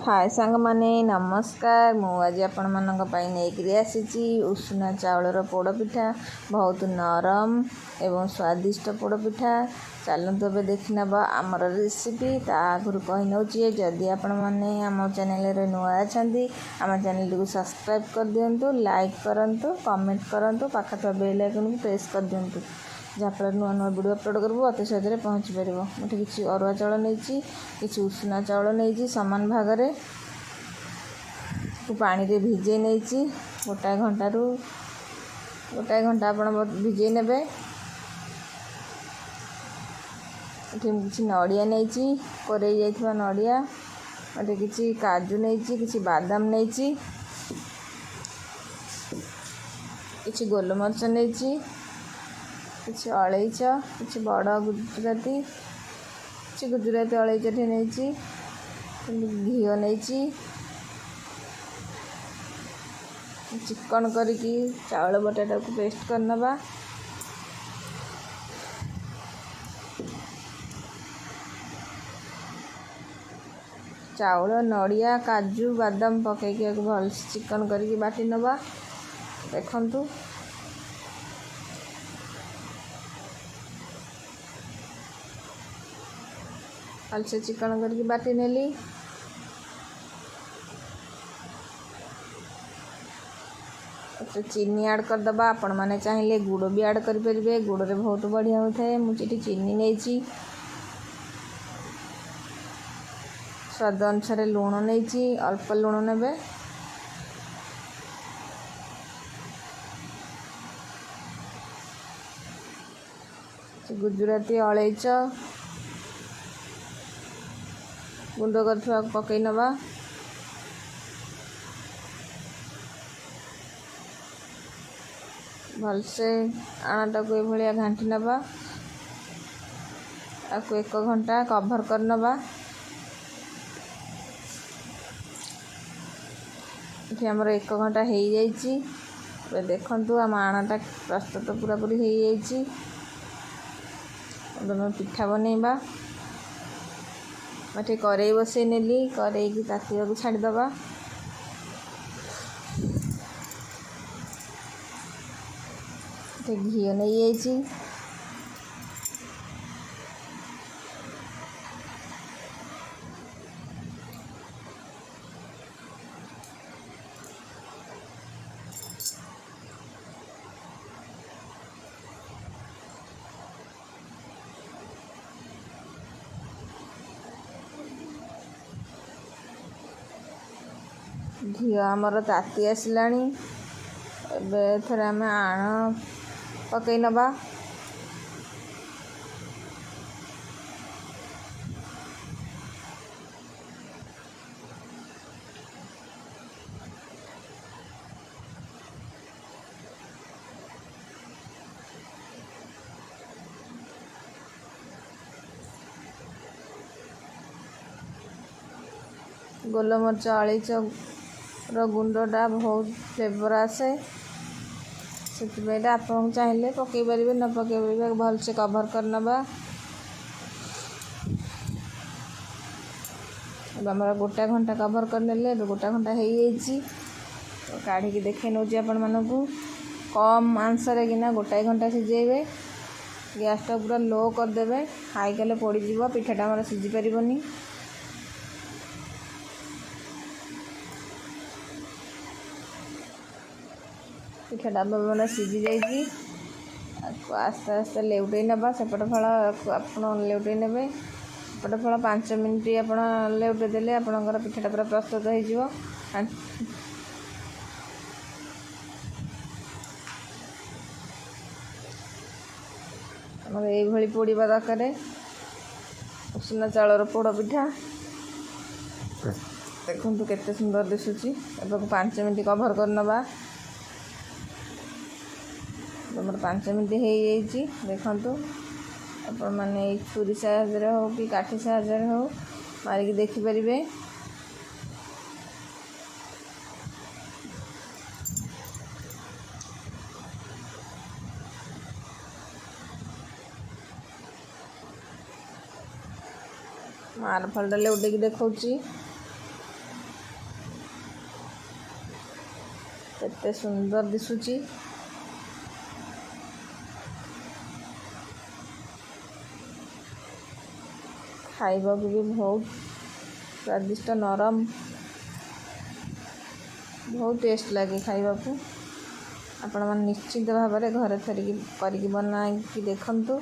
हाय सांग माने नमस्कार। मु आज आपण मानक पाई नेकरी आसीची उषुना चावलर पोड़पिठा बहुत नरम एवं स्वादिष्ट पोड़पिठा। चलतु ए देखी नवा आमर रेसिपी। ता आगुरी कही नौची जदि आपण माने आम चैनल रे नुआ अछंती आम चैनल को सब्सक्राइब कर दियंतु, लाइक करंतु, कमेंट करंतु, पाखा थ बेल आइकन को प्रेस कर दियंतु जहाँफल नुआ नुआ वीडियो अपलोड करबो अति सहज पहुँची पार। मुझे किसी अरुआ चाउल नहीं कि उषुना चाउल नहीं सामान भागरे पानी रे भिजे नहीं गोटाए घंटा आप भिजे ने किसी नड़िया नहीं कोरे जाइथिबा नड़िया मटे किसी काजू नहीं किसी बादाम नहीं किसी गोलमरिच नहीं किसी अलैच किसी बड़ गुजराती किसी गुजराती अलैच नहीं घी नहीं चिकन करके चावल बटाटा को पेस्ट करनबा। चावल नड़िया काजू बादाम पकईकि भल चिकन करके बाटी नबा। देखंतु भलसे चिकन करके बाटी नेली। तो चीनी ऐड करदबा। आपण मैंने चाहिए गुड़ भी ऐड करेंगे, गुड़ रे बहुत बढ़िया होता है। मुझे चीनी नहीं स्वाद अनुसार लुण नहीं अल्प लुण ने गुजराती अलैच गुंड कर पकई नवा। भलसे आणाटा को ये घांटी नवा। आपको 1 घंटा कभर कर नवा। ये आमर 1 घंटा हो जाइए। देखंतु आम आणाटा प्रस्तुत पूरा पूरी हो जाइए। पिठा बनैबा मटे कड़े बसई नेली। कड़े की तातिया को छाड़ीदबा। घी नहीं जाइए घी आमर ताती आसलानी। एबे आम आण पकई नबा। गोलमरिच अलैच गुंडा बहुत फ्लेवर आसे से आप चाहिए पकई पारे न पकई पारे भलसे कभर करनबा। आमर 1 घंटा कभर करने 1 घंटा हो जाइए। तो काढ़ी देखे नौ आपण मानक कम आंसर किना 1 घंटा सिझेबे। गैसटा पूरा लो करदे। हाई कले पोड़ीज पिठाटा आमर सिझी पारनी। पिठाटा मैंने सिझी जाइए। आस्ते आस्ते लेउटे नबा। सेपट फल आप लेउटे ने सेपट फल 5 मिनट आप लेउटे देले आपणकर पिठाटा पूरा प्रस्तुत हो। ये पोड़ा दरकार उषुना चाउलर पोड़ पिठा। देखु केते सुंदर दिशुची। 5 मिनट कभर करनबा। तुम 5 मिनट हो जाइए। देखंतु आपण माने छुरी साहाय्य हो कि काठी साहाय्य हो मारिक देखिपारे। मार फलटा लेउटे देखौची। କେତେ ସୁନ୍ଦର ଦିଶୁଛି। ଖାଇବାକୁ ବି ବହୁତ ସ୍ୱାଦିଷ୍ଟ, ନରମ, ବହୁତ ଟେଷ୍ଟ ଲାଗେ ଖାଇବାକୁ। ଆପଣମାନେ ନିଶ୍ଚିନ୍ତ ଭାବରେ ଘରେ କରିକି ବନାଇକି ଦେଖନ୍ତୁ।